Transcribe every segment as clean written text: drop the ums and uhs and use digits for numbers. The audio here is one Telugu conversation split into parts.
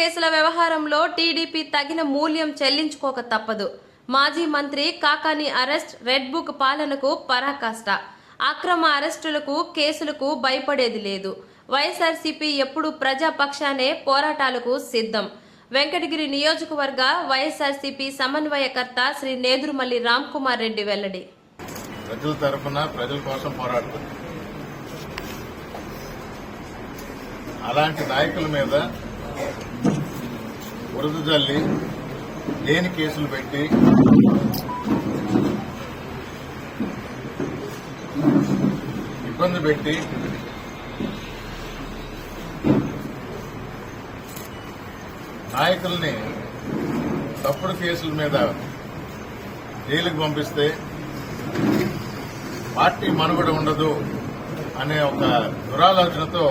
కేసుల వ్యవహారంలో టీడీపీ తగిన మూల్యం చెల్లించుకోక తప్పదు. మాజీ మంత్రి కాకాని అరెస్ట్, రెడ్ బుక్ పాలనకు పరాకాష్ట. అక్రమ అరెస్టులకు, కేసులకు భయపడేది లేదు. వైఎస్ఆర్సీపీ ఎప్పుడు ప్రజాపక్షానే పోరాటాలకు సిద్ధం. వెంకటగిరి నియోజకవర్గ వైఎస్ఆర్సీపీ సమన్వయకర్త శ్రీ నేదురుమల్లి రామ్కుమార్ రెడ్డి వెల్లడి. ప్రజల తరఫున ప్రజల కోసం పోరాడుతుంది. అలాంటి నాయకుల మీద బురద జల్లి లేని కేసులు పెట్టి ఇబ్బంది పెట్టి నాయకుల్ని తప్పుడు కేసుల మీద జైలుకు పంపిస్తే పార్టీ మనుగడ ఉండదు అనే ఒక దురాలోచనతో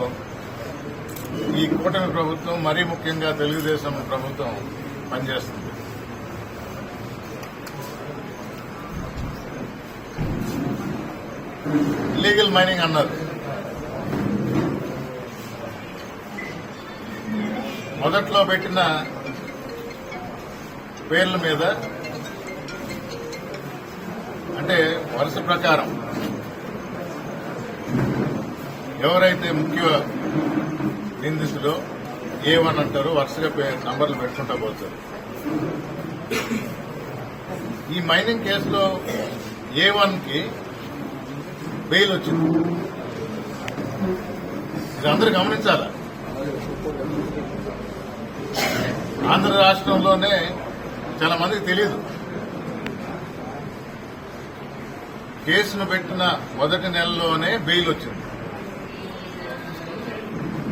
ఈ కూటమి ప్రభుత్వం, మరీ ముఖ్యంగా తెలుగుదేశం ప్రభుత్వం పనిచేస్తుంది. ఇల్లీగల్ మైనింగ్ అన్నారు. మొదట్లో పెట్టిన పేర్ల మీద అంటే వరుస ప్రకారం ఎవరైతే ముఖ్య నిందితులు A1 అంటారు, వరుసగా నంబర్లు పెట్టుకుంటా పోతారు. ఈ మైనింగ్ కేసులో A1కి బెయిల్ వచ్చింది. ఇది అందరూ గమనించాలా. ఆంధ్ర రాష్ట్రంలోనే చాలా మందికి తెలియదు. కేసును పెట్టిన మొదటి నెలలోనే బెయిల్ వచ్చింది.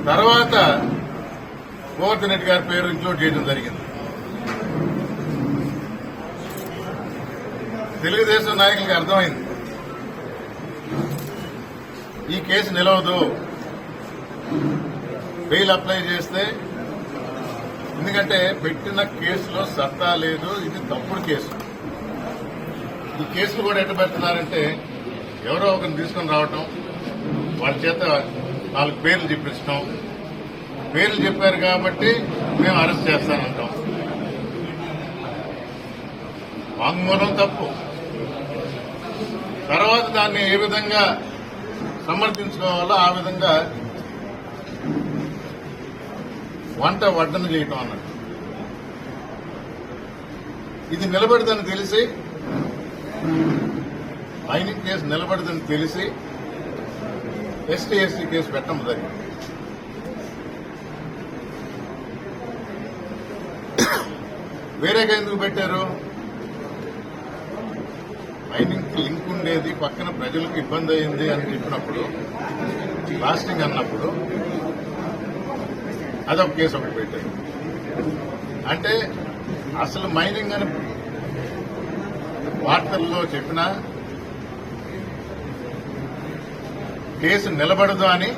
తర్వాత గోవర్ధన్ రెడ్డి గారి పేరు ఇంక్లూడ్ చేయడం జరిగింది. తెలుగుదేశం నాయకులకి అర్థమైంది ఈ కేసు నిలవదు, బెయిల్ అప్లై చేస్తే, ఎందుకంటే పెట్టిన కేసులో సత్తా లేదు, ఇది తప్పుడు కేసు. ఈ కేసులు కూడా ఎట్ట పెడుతున్నారంటే ఎవరో ఒకరిని తీసుకుని రావటం, వాళ్ళ చేత 4 పేర్లు చెప్పించడం, పేర్లు చెప్పారు కాబట్టి మేము అరెస్ట్ చేస్తానంటాం. వాంగ్మూలం తప్పు. తర్వాత దాన్ని ఏ విధంగా సమర్థించుకోవాలో ఆ విధంగా వంట వడ్డన చేయటం అన్నట్టు. ఇది నిలబడదని తెలిసి, మైనింగ్ కేసు నిలబడదని తెలిసి ST/ST కేసు పెట్టడం జరిగింది. వేరేగా ఎందుకు పెట్టారు? మైనింగ్ కి లింక్ ఉండేది, పక్కన ప్రజలకు ఇబ్బంది అయింది అని చెప్పినప్పుడు, బ్లాస్టింగ్ అన్నప్పుడు అదొక కేసు ఒకటి పెట్టారు. అంటే అసలు మైనింగ్ అని వార్తల్లో చెప్పినా కేసు నిలబడదు అని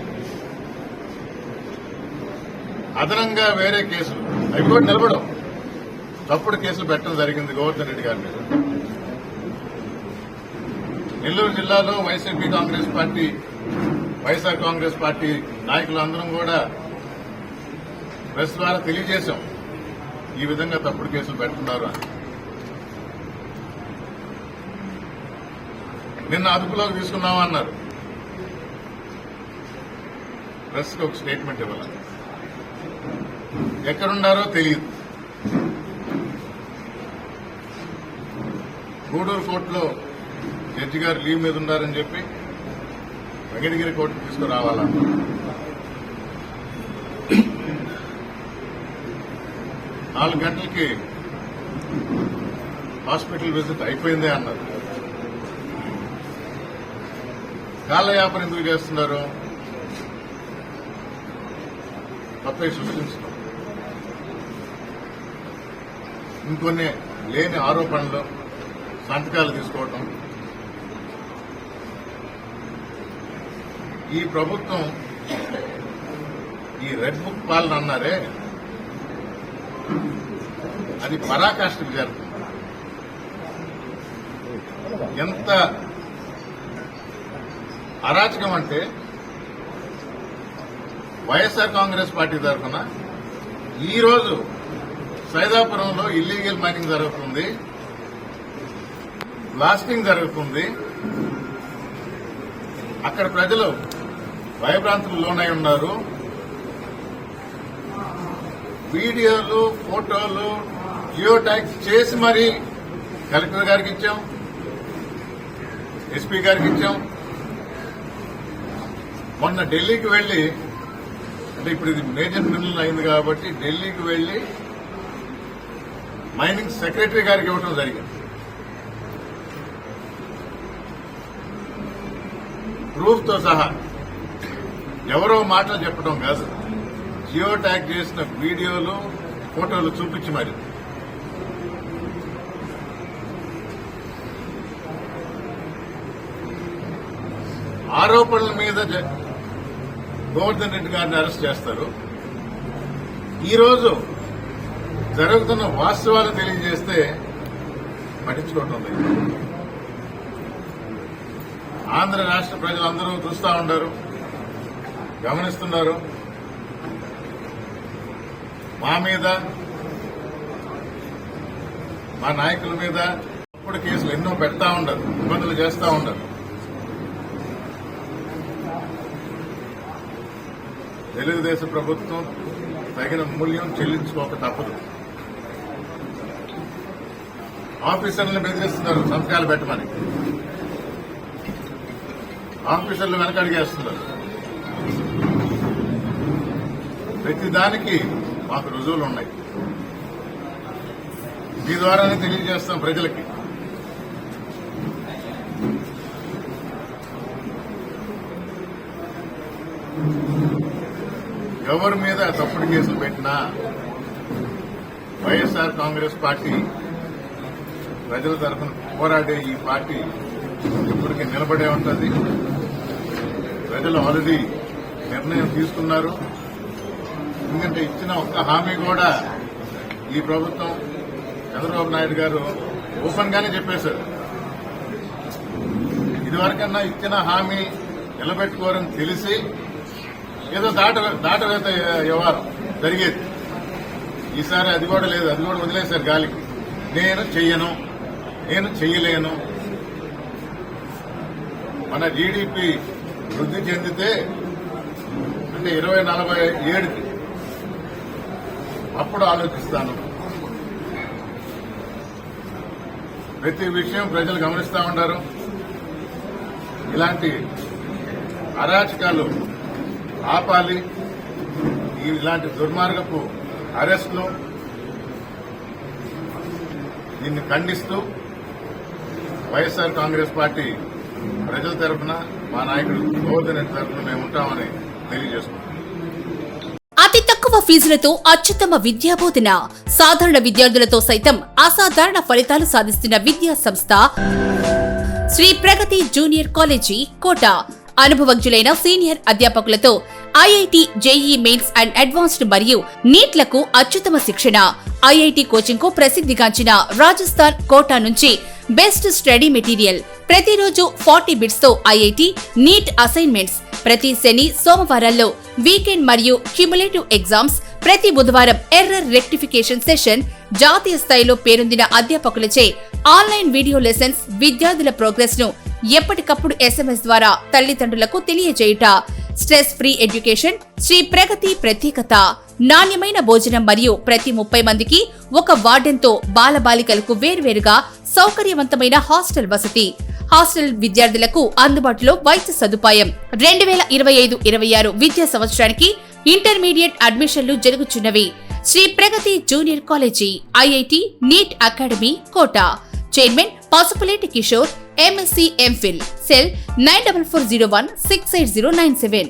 అదనంగా వేరే కేసులు అవి కూడా నిలబడవు, తప్పుడు కేసులు పెట్టడం జరిగింది గోవర్ధన్ రెడ్డి గారి మీద. నెల్లూరు జిల్లాలో వైఎస్ఆర్ కాంగ్రెస్ పార్టీ నాయకులందరం కూడా ప్రెస్ ద్వారా తెలియజేశాం ఈ విధంగా తప్పుడు కేసులు పెడుతున్నారు అని. నిన్న అదుపులోకి తీసుకున్నామన్నారు. ప్రెస్కి ఒక స్టేట్మెంట్ ఇవ్వాలి. ఎక్కడున్నారో తెలియదు. గూడూరు కోర్టులో జడ్జి గారు లీవ్ మీద ఉన్నారని చెప్పి వెంకటగిరి కోర్టుకు తీసుకురావాలన్నారు. 4 గంటలకి హాస్పిటల్ విజిట్ అయిపోయిందే అన్నారు. కాలయాపన ఎందుకు చేస్తున్నారు? కొత్తవి సృష్టించడం, ఇంకొన్ని లేని ఆరోపణలు, సంతకాలు తీసుకోవటం. ఈ ప్రభుత్వం ఈ రెడ్ బుక్ పాలన అన్నారే, అది పరాకాష్ఠకు చేరుతుంది. ఎంత అరాచకం అంటే వైఎస్ఆర్ కాంగ్రెస్ పార్టీ తరఫున ఈ రోజు సైదాపురంలో ఇల్లీగల్ మైనింగ్ జరుగుతుంది, బ్లాస్టింగ్ జరుగుతుంది. అక్కడ ప్రజలు భయభ్రాంతులకు లోనై ఉన్నారు. వీడియోలు, ఫోటోలు జియో ట్యాగ్స్ చేసి మరీ కలెక్టర్ గారికి ఇచ్చాం, ఎస్పీ గారికి ఇచ్చాం. మొన్న ఢిల్లీకి వెళ్లి, అంటే ఇప్పుడు ఇది మేజర్ మినరల్ అయింది కాబట్టి ఢిల్లీకి వెళ్లి మైనింగ్ సెక్రటరీ గారికి ఇవ్వడం జరిగింది. ప్రూఫ్ తో సహా. ఎవరో మాటలు చెప్పడం కాదు, జియో ట్యాగ్ చేసిన వీడియోలు, ఫోటోలు చూపించి మరి. ఆరోపణల మీద గోవర్ధన్ రెడ్డి గారిని అరెస్ట్ చేస్తారు. ఈరోజు జరుగుతున్న వాస్తవాలు తెలియజేస్తే పట్టించుకోవటం లేదు. ఆంధ్ర రాష్ట్ర ప్రజలందరూ చూస్తూ ఉన్నారు, గమనిస్తున్నారు. మా మీద, మా నాయకుల మీద ఇప్పుడు కేసులు ఎన్నో పెడతా ఉండరు, ఇబ్బందులు చేస్తా ఉండరు. తెలుగుదేశం ప్రభుత్వం తగిన మూల్యం చెల్లించుకోక తప్పదు. ఆఫీసర్లను బెదిరిస్తున్నారు సంతకాలు పెట్టమని, ఆఫీసర్లు వెనకడిగేస్తున్నారు. ప్రతిదానికి మాకు రుజువులు ఉన్నాయి. మీ ద్వారానే తెలియజేస్తాం ప్రజలకి. ఎవరి మీద తప్పుడు కేసులు పెట్టినా వైఎస్ఆర్ కాంగ్రెస్ పార్టీ ప్రజల తరఫున పోరాడే ఈ పార్టీ ఇప్పటికీ నిలబడే ఉంటుంది. ప్రజలు ఆల్రెడీ నిర్ణయం తీసుకున్నారు. ఎందుకంటే ఇచ్చిన ఒక్క హామీ కూడా ఈ ప్రభుత్వం, చంద్రబాబు నాయుడు గారు ఓపెన్ గానే చెప్పేశారు. ఇదివరకన్నా ఇచ్చిన హామీ నిలబెట్టుకోరని తెలిసి ఏదో దాటవేత వ్యవహారం జరిగేది. ఈసారి అది కూడా లేదు, అది కూడా వదిలేశారు గాలికి. నేను చెయ్యను, నేను చెయ్యలేను. మన జీడీపీ వృద్ధి చెందితే అంటే 2047కి అప్పుడు ఆలోచిస్తాను. ప్రతి విషయం ప్రజలు గమనిస్తా ఉంటారు. ఇలాంటి అరాచకాలు ఆపాలి. ఇలాంటి దుర్మార్గపు అరెస్టులు దీన్ని ఖండిస్తూ వైఎస్ఆర్ కాంగ్రెస్ పార్టీ ప్రజల తరఫున, మా నాయకుడు గోవర్ధన్ రెడ్డి తరఫున మేము ఉంటామని తెలియజేస్తున్నాం. అతి తక్కువ ఫీజులతో అత్యుత్తమ విద్యాబోధన, సాధారణ విద్యార్థులతో సైతం అసాధారణ ఫలితాలు సాధిస్తున్న విద్యా సంస్థ శ్రీ ప్రగతి జూనియర్ కాలేజీ కోట. అనుభవజ్ఞులైన సీనియర్ అధ్యాపకులతో IIT, JEE mains and advanced మరియు నీట్లకు అత్యుత్తమ శిక్షణ. ఐఐటి కోచింగ్ కు ప్రసిద్ధిగాంచిన రాజస్థాన్ కోటా నుంచి బెస్ట్ స్టడీ మెటీరియల్. ప్రతిరోజు 40 బిట్స్ తో ఐఐటి, నీట్ అసైన్మెంట్స్. ప్రతి శని, సోమవారాల్లో వీకెండ్ మరియు క్యుములేటివ్ ఎగ్జామ్స్. ప్రతి బుధవారం ఎర్రర్ రెక్టిఫికేషన్ సెషన్. జాతీయ స్థాయిలో పేరొందిన అధ్యాపకులచే ఆన్లైన్ వీడియో లెసన్స్. విద్యార్థుల ప్రోగ్రెస్ ను ఎప్పటికప్పుడు SMS ద్వారా తల్లిదండ్రులకు తెలియజేయుట. Stress free education. శ్రీ ప్రగతి ప్రత్యేకత నాణ్యమైన భోజనం మరియు ప్రతి 30 మందికి ఒక వార్డెన్తో బాలబాలికలకు వేర్వేరుగా సౌకర్యవంతమైన హాస్టల్ వసతి. హాస్టల్ విద్యార్థులకు అందుబాటులో వైద్య సదుపాయం. 2025-26 విద్యా సంవత్సరానికి ఇంటర్మీడియట్ అడ్మిషన్లు జరుగుచున్నవి. Shri Pragati junior college, IIT, NEET academy Kota. Chairman Pasupuleti Kishore, MSc, MPhil. Cell 9440168097.